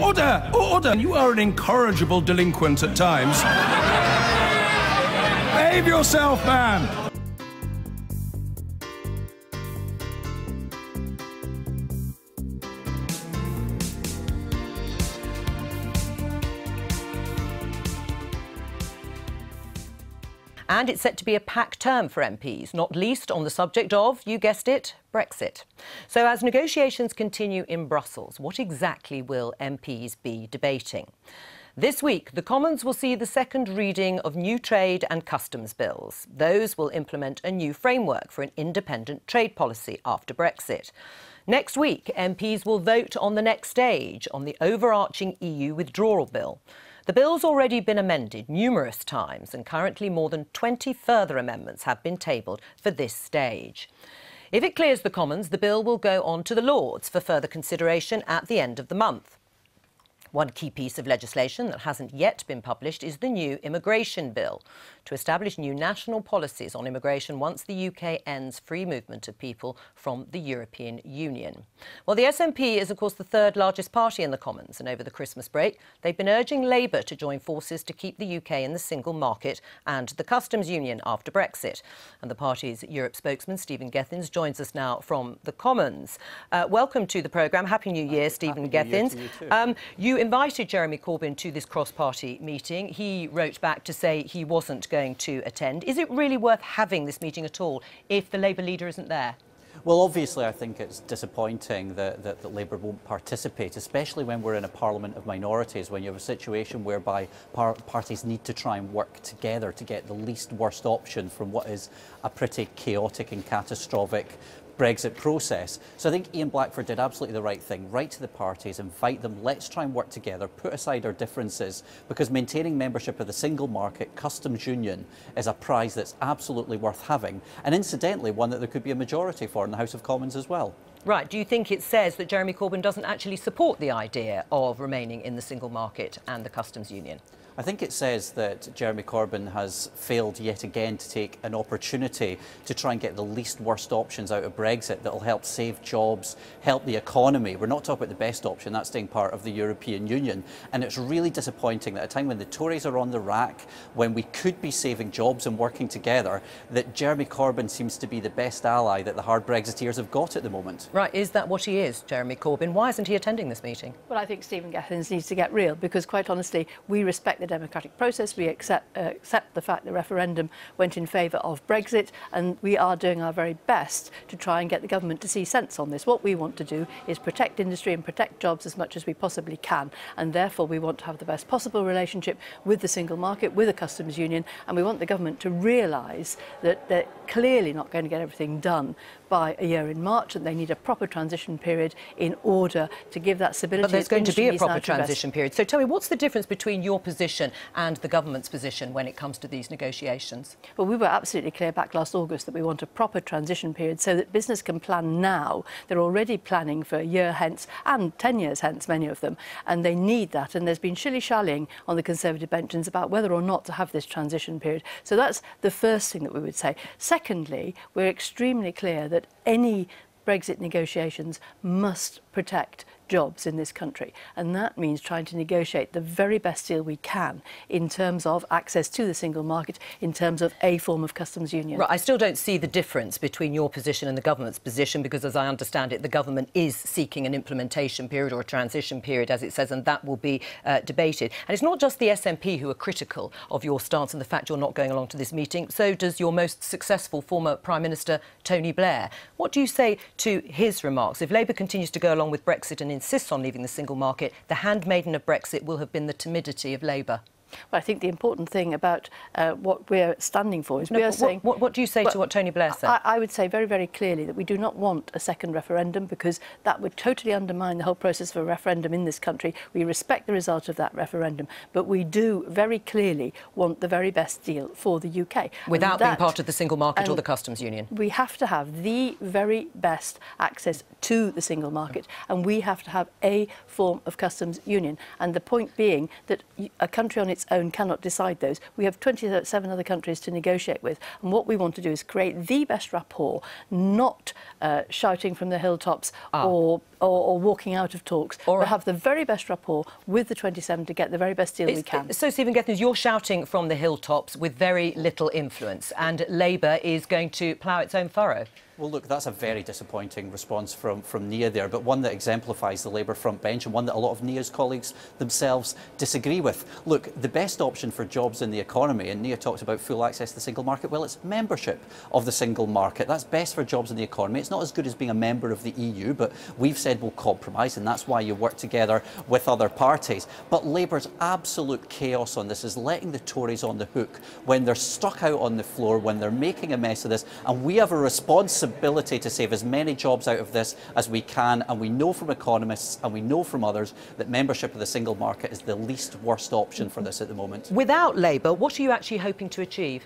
Order! Order! You are an incorrigible delinquent at times. Behave yourself, man! And it's set to be a packed term for MPs, not least on the subject of, you guessed it, Brexit. So as negotiations continue in Brussels, what exactly will MPs be debating? This week, the Commons will see the second reading of new trade and customs bills. Those will implement a new framework for an independent trade policy after Brexit. Next week, MPs will vote on the next stage on the overarching EU withdrawal bill. The bill's already been amended numerous times, and currently more than 20 further amendments have been tabled for this stage. If it clears the Commons, the bill will go on to the Lords for further consideration at the end of the month. One key piece of legislation that hasn't yet been published is the new immigration bill to establish new national policies on immigration once the UK ends free movement of people from the European Union. Well, the SNP is, of course, the third largest party in the Commons, and over the Christmas break, they've been urging Labour to join forces to keep the UK in the single market and the customs union after Brexit. And the party's Europe spokesman, Stephen Gethins, joins us now from the Commons. Welcome to the programme. Happy New Year, Stephen Gethins. You invited Jeremy Corbyn to this cross-party meeting. He wrote back to say he wasn't going to attend. Is it really worth having this meeting at all if the Labour leader isn't there? Well, obviously, I think it's disappointing that Labour won't participate, especially when we're in a parliament of minorities, when you have a situation whereby parties need to try and work together to get the least worst option from what is a pretty chaotic and catastrophic Brexit process. So I think Ian Blackford did absolutely the right thing. Write to the parties, invite them, let's try and work together, put aside our differences, because maintaining membership of the single market customs union is a prize that's absolutely worth having, and incidentally one that there could be a majority for in the House of Commons as well. Right. Do you think it says that Jeremy Corbyn doesn't actually support the idea of remaining in the single market and the customs union? I think it says that Jeremy Corbyn has failed yet again to take an opportunity to try and get the least worst options out of Brexit that will help save jobs, help the economy. We're not talking about the best option, that's staying part of the European Union. And it's really disappointing that at a time when the Tories are on the rack, when we could be saving jobs and working together, that Jeremy Corbyn seems to be the best ally that the hard Brexiteers have got at the moment. Right, is that what he is, Jeremy Corbyn? Why isn't he attending this meeting? Well, I think Stephen Gethins needs to get real, because quite honestly, we respect the democratic process. We accept the fact the referendum went in favour of Brexit, and we are doing our very best to try and get the government to see sense on this. What we want to do is protect industry and protect jobs as much as we possibly can, and therefore we want to have the best possible relationship with the single market, with the customs union, and we want the government to realise that they're clearly not going to get everything done by a year in March, and they need a proper transition period in order to give that stability. But there's going to be a proper transition period. So tell me, what's the difference between your position and the government's position when it comes to these negotiations? Well, we were absolutely clear back last August that we want a proper transition period so that business can plan now. They're already planning for a year hence and 10 years hence, many of them, and they need that. And there's been shilly-shallying on the Conservative benches about whether or not to have this transition period. So that's the first thing that we would say. Secondly, we're extremely clear that any Brexit negotiations must protect jobs in this country, and that means trying to negotiate the very best deal we can in terms of access to the single market, in terms of a form of customs union. Right, I still don't see the difference between your position and the government's position, because as I understand it, the government is seeking an implementation period or a transition period, as it says, and that will be debated. And it's not just the SNP who are critical of your stance and the fact you're not going along to this meeting. So does your most successful former Prime Minister, Tony Blair. What do you say to his remarks? If Labour continues to go along with Brexit and insists on leaving the single market, the handmaiden of Brexit will have been the timidity of Labour. Well, I think the important thing about what we're standing for is we are saying... What do you say to what Tony Blair said? I would say very, very clearly that we do not want a second referendum, because that would totally undermine the whole process of a referendum in this country. We respect the result of that referendum, but we do very clearly want the very best deal for the UK. Without being part of the single market or the customs union? We have to have the very best access to the single market, and we have to have a form of customs union. And the point being that a country on its own cannot decide those. We have 27 other countries to negotiate with, and what we want to do is create the best rapport, not shouting from the hilltops or or walking out of talks, or have the very best rapport with the 27 to get the very best deal we can. So, Stephen Gethin, you're shouting from the hilltops with very little influence, and Labour is going to plough its own furrow. Well, look, that's a very disappointing response from Nia there, but one that exemplifies the Labour front bench and one that a lot of Nia's colleagues themselves disagree with. Look, the best option for jobs in the economy, and Nia talks about full access to the single market, well, it's membership of the single market. That's best for jobs in the economy. It's not as good as being a member of the EU, but we've said we'll compromise, and that's why you work together with other parties. But Labour's absolute chaos on this is letting the Tories on the hook when they're stuck out on the floor, when they're making a mess of this, and we have a responsibility to save as many jobs out of this as we can, and we know from economists and we know from others that membership of the single market is the least worst option for this at the moment. Without Labour, what are you actually hoping to achieve?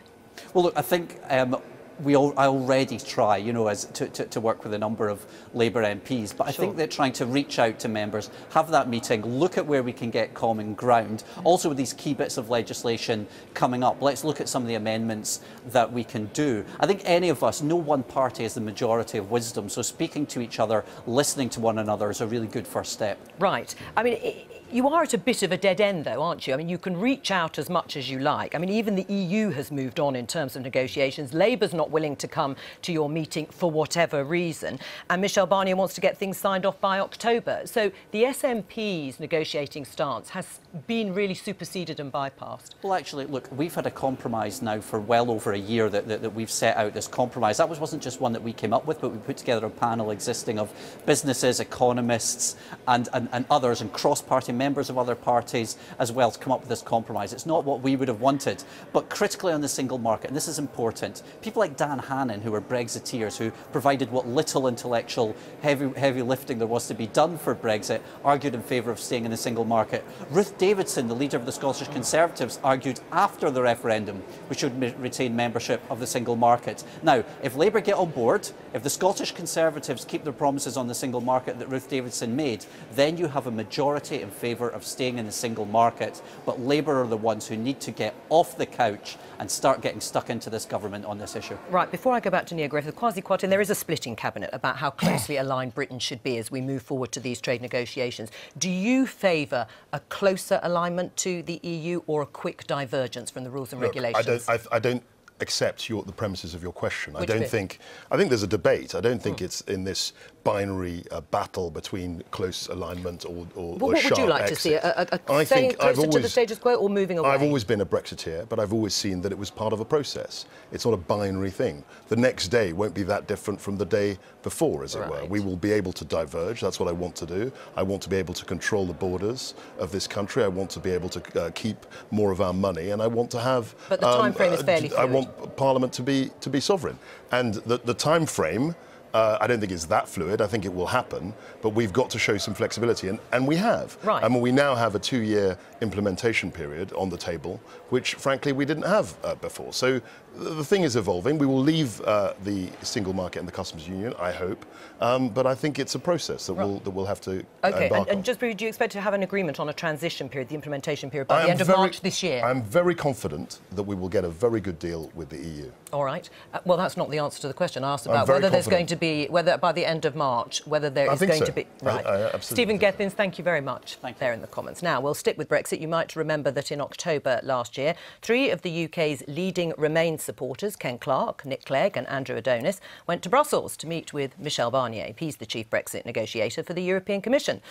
Well, look, I think I already try, you know, to work with a number of Labour MPs, but I think that trying to reach out to members, have that meeting, look at where we can get common ground. Also, with these key bits of legislation coming up, let's look at some of the amendments that we can do. I think any of us, no one party has the majority of wisdom, so speaking to each other, listening to one another is a really good first step. Right. I mean, you are at a bit of a dead end, though, aren't you? I mean, you can reach out as much as you like. I mean, even the EU has moved on in terms of negotiations. Labour's not willing to come to your meeting for whatever reason. And Michel Barnier wants to get things signed off by October. So the SNP's negotiating stance has been really superseded and bypassed. Well, actually, look, we've had a compromise now for well over a year that we've set out this compromise. That wasn't just one that we came up with, but we put together a panel existing of businesses, economists and others, and cross-party members of other parties as well, to come up with this compromise. It's not what we would have wanted, but critically on the single market, and this is important, people like Dan Hannan, who were Brexiteers, who provided what little intellectual heavy lifting there was to be done for Brexit, argued in favour of staying in the single market. Ruth Davidson, the leader of the Scottish Conservatives, argued after the referendum we should retain membership of the single market. Now, if Labour get on board, if the Scottish Conservatives keep their promises on the single market that Ruth Davidson made, then you have a majority in favour of staying in the single market. But Labour are the ones who need to get off the couch and start getting stuck into this government on this issue. Right, before I go back to Nia Griffith, Kwasi Kwarteng, there is a split in Cabinet about how closely aligned Britain should be as we move forward to these trade negotiations. Do you favour a closer alignment to the EU or a quick divergence from the rules and regulations? I don't accept the premises of your question. I think there's a debate. I don't think it's in this binary battle between close alignment or what sharp would you like exit. to see? Staying closer to the status quo or moving away? I've always been a Brexiteer, but I've always seen that it was part of a process. It's not a binary thing. The next day won't be that different from the day before, as it were. We will be able to diverge. That's what I want to do. I want to be able to control the borders of this country. I want to be able to keep more of our money, and I want to have... But the time frame is fairly fluid. I want Parliament to be sovereign. And the time frame... I don't think it's that fluid. I think it will happen, but we've got to show some flexibility, and we have. Right. I mean, we now have a 2-year implementation period on the table, which, frankly, we didn't have before. So the thing is evolving. We will leave the single market and the customs union, I hope, but I think it's a process that we'll have to embark on. And just briefly, do you expect to have an agreement on a transition period, the implementation period, by the end of March this year? I'm very confident that we will get a very good deal with the EU. All right. Well, that's not the answer to the question. I asked about whether there's going to be, whether by the end of March, whether there is going to be... Right. Absolutely. Stephen Gethin, thank you very much. Thank you. There in the comments. Now, we'll stick with Brexit. You might remember that in October last year, 3 of the UK's leading Remain supporters, Ken Clarke, Nick Clegg and Andrew Adonis, went to Brussels to meet with Michel Barnier. He's the chief Brexit negotiator for the European Commission.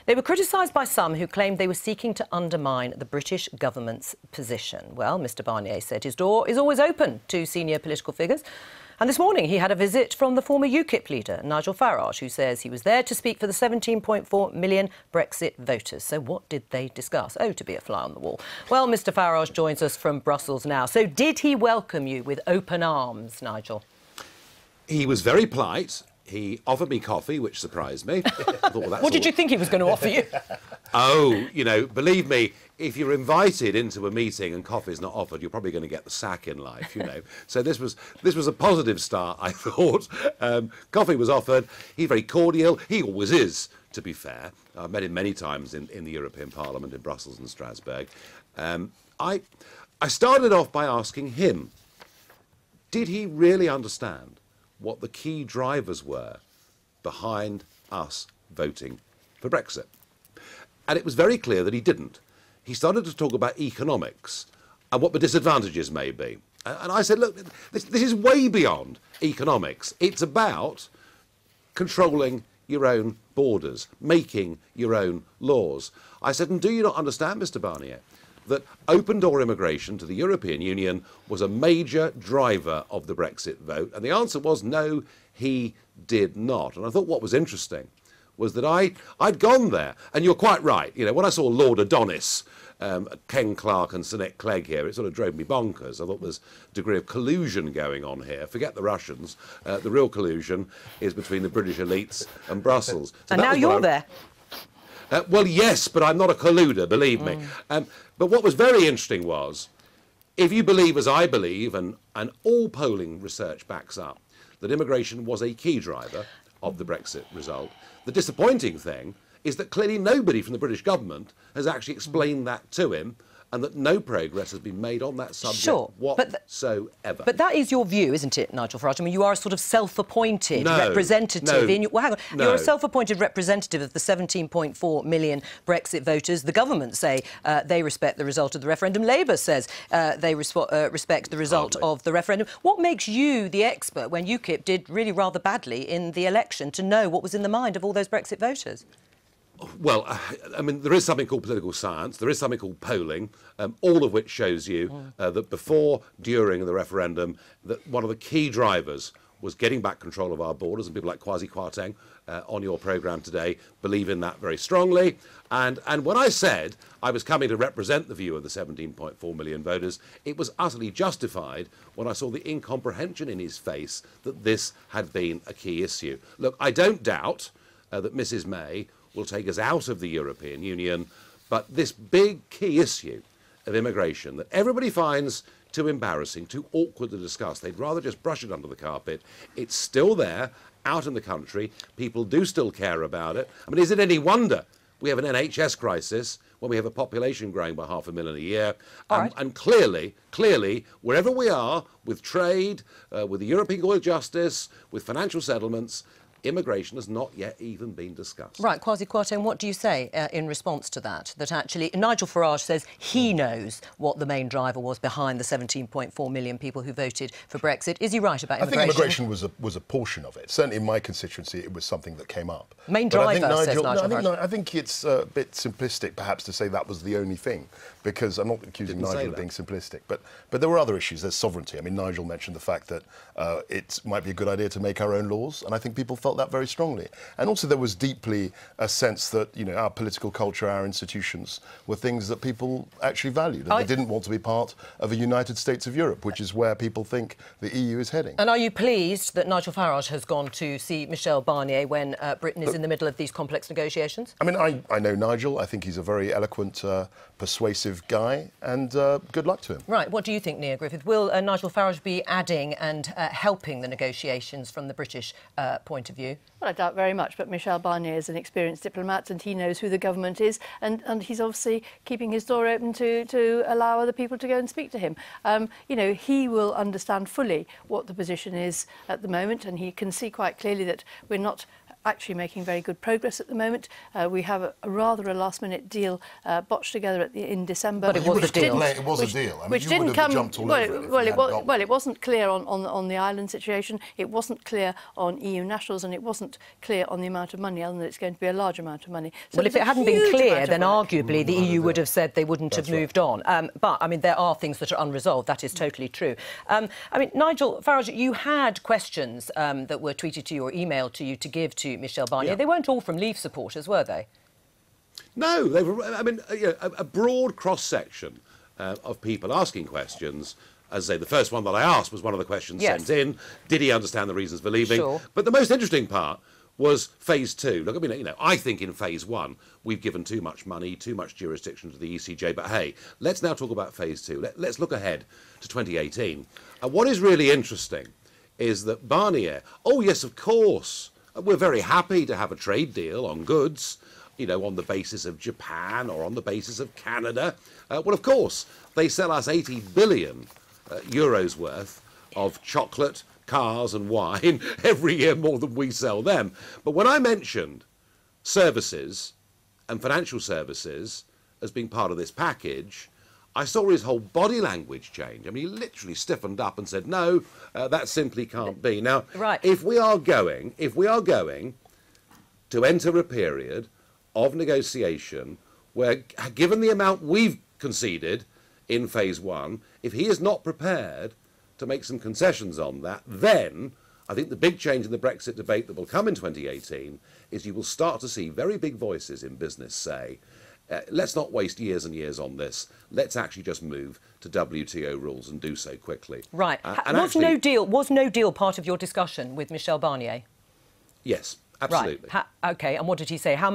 They were criticised by some who claimed they were seeking to undermine the British government's position. Well, Mr Barnier said his door is always open to senior political figures. And this morning he had a visit from the former UKIP leader, Nigel Farage, who says he was there to speak for the 17.4 million Brexit voters. So what did they discuss? Oh, to be a fly on the wall. Well, Mr Farage joins us from Brussels now. So did he welcome you with open arms, Nigel? He was very polite. He offered me coffee, which surprised me. I thought, well, that's what did you think he was going to offer you? Oh, you know, believe me, if you're invited into a meeting and coffee's not offered, you're probably going to get the sack in life, you know. So this was a positive start, I thought. Coffee was offered. He's very cordial. He always is, to be fair. I've met him many times in the European Parliament in Brussels and Strasbourg. I started off by asking him, did he really understand what the key drivers were behind us voting for Brexit. And it was very clear that he didn't. He started to talk about economics and what the disadvantages may be. And I said, look, this is way beyond economics. It's about controlling your own borders, making your own laws. I said, and do you not understand, Mr. Barnier, that open-door immigration to the European Union was a major driver of the Brexit vote? And the answer was no, he did not. And I thought what was interesting was that I'd gone there. And you're quite right. You know, when I saw Lord Adonis, Ken Clarke and Sinead Clegg here, it sort of drove me bonkers. I thought there's a degree of collusion going on here. Forget the Russians. The real collusion is between the British elites and Brussels. So and now you're there. Well, yes, but I'm not a colluder, believe me. But what was very interesting was, if you believe as I believe, and all polling research backs up, that immigration was a key driver of the Brexit result, the disappointing thing is that clearly nobody from the British government has actually explained that to him, and that no progress has been made on that subject whatsoever. But that is your view, isn't it, Nigel Farage? I mean, you are a sort of self-appointed representative. You're a self-appointed representative of the 17.4 million Brexit voters. The government say they respect the result of the referendum. Labour says they respect the result of the referendum. What makes you the expert when UKIP did really rather badly in the election to know what was in the mind of all those Brexit voters? Well, I mean, there is something called political science, there is something called polling, all of which shows you that before, during the referendum, that one of the key drivers was getting back control of our borders, and people like Kwasi Kwarteng on your programme today believe in that very strongly. And when I said I was coming to represent the view of the 17.4 million voters, it was utterly justified when I saw the incomprehension in his face that this had been a key issue. Look, I don't doubt that Mrs May will take us out of the European Union, but this big key issue of immigration that everybody finds too embarrassing, too awkward to discuss, they'd rather just brush it under the carpet, it's still there, out in the country, people do still care about it. I mean, is it any wonder we have an NHS crisis when we have a population growing by 500,000 a year? And clearly, wherever we are, with trade, with the European Court of Justice, with financial settlements, immigration has not yet even been discussed. Right, Kwasi Kwarteng, what do you say in response to that? That actually, Nigel Farage says he knows what the main driver was behind the 17.4 million people who voted for Brexit. Is he right about immigration? I think immigration was a portion of it. Certainly in my constituency, it was something that came up. Main driver, says Nigel Farage. I think it's a bit simplistic, perhaps, to say that was the only thing, because I'm not accusing Nigel of being simplistic, but there were other issues. There's sovereignty. I mean, Nigel mentioned the fact that it might be a good idea to make our own laws, and I think people felt that very strongly. And also there was deeply a sense that, you know, our political culture, our institutions were things that people actually valued, and they didn't want to be part of a United States of Europe, which is where people think the EU is heading. And are you pleased that Nigel Farage has gone to see Michel Barnier when Britain is in the middle of these complex negotiations? I mean, I know Nigel. I think he's a very eloquent, persuasive guy, and good luck to him. Right. What do you think, Nia Griffith? Will Nigel Farage be adding and helping the negotiations from the British point of view? Well, I doubt very much, but Michel Barnier is an experienced diplomat and he knows who the government is, and he's obviously keeping his door open to allow other people to go and speak to him. You know, he will understand fully what the position is at the moment, and he can see quite clearly that we're not actually making very good progress at the moment. We have a rather last-minute deal botched together in December. But it was a deal. It was a deal. I mean, which you didn't would have come. jumped all over it. Well, it wasn't clear on the island situation. It wasn't clear on EU nationals, and it wasn't clear on the amount of money, other than it's going to be a large amount of money. So well, if it hadn't been clear, then arguably the EU would have said they wouldn't have moved on. But, I mean, there are things that are unresolved. That is totally true. I mean, Nigel Farage, you had questions that were tweeted to you or emailed to you to give to Michel Barnier. Yeah. They weren't all from Leave supporters, were they? No, they were. I mean, a broad cross-section of people asking questions. As I say, the first one that I asked was one of the questions sent in. Did he understand the reasons for leaving? Sure. But the most interesting part was phase two. Look, I mean, you know, I think in phase one we've given too much money, too much jurisdiction to the ECJ. But hey, let's now talk about phase two. Let's look ahead to 2018. And what is really interesting is that Barnier, oh yes, of course, we're very happy to have a trade deal on goods, you know, on the basis of Japan or on the basis of Canada. Well, of course, they sell us 80 billion euros worth of chocolate, cars and wine every year, more than we sell them. But when I mentioned services and financial services as being part of this package, I saw his whole body language change. I mean, he literally stiffened up and said, no, that simply can't be. Now, right. if we are going to enter a period of negotiation where, given the amount we've conceded in phase one, if he is not prepared to make some concessions on that, then I think the big change in the Brexit debate that will come in 2018 is you will start to see very big voices in business say, let's not waste years and years on this. Let's actually just move to WTO rules and do so quickly. Right. Was no deal part of your discussion with Michel Barnier? Yes, absolutely. Right. OK, and what did he say? How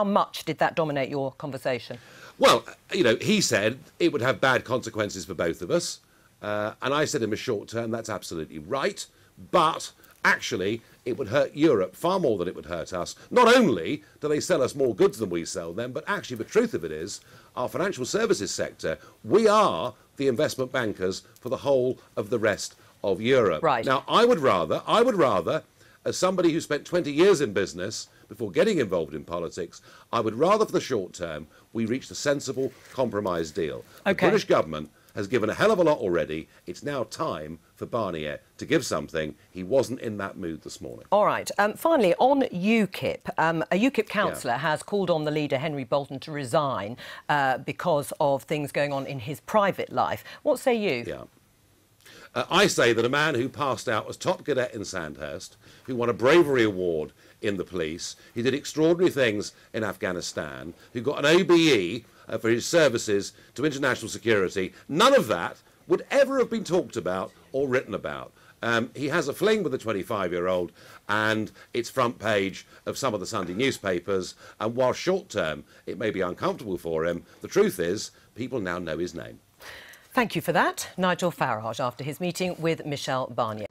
much did that dominate your conversation? Well, you know, he said it would have bad consequences for both of us. And I said in the short term, that's absolutely right. But actually, it would hurt Europe far more than it would hurt us. Not only do they sell us more goods than we sell them, but actually the truth of it is, our financial services sector, we are the investment bankers for the whole of the rest of Europe. Right. Now, I would rather, as somebody who spent 20 years in business before getting involved in politics, I would rather for the short term we reached a sensible compromise deal. The British government has given a hell of a lot already. It's now time for Barnier to give something. He wasn't in that mood this morning. All right. Finally, on UKIP, a UKIP councillor has called on the leader, Henry Bolton, to resign because of things going on in his private life. What say you? Yeah. I say that a man who passed out as top cadet in Sandhurst, who won a bravery award in the police, who did extraordinary things in Afghanistan, who got an OBE for his services to international security, none of that would ever have been talked about or written about. He has a fling with a 25-year-old, and it's front page of some of the Sunday newspapers, and while short-term it may be uncomfortable for him, the truth is people now know his name. Thank you for that, Nigel Farage, after his meeting with Michel Barnier.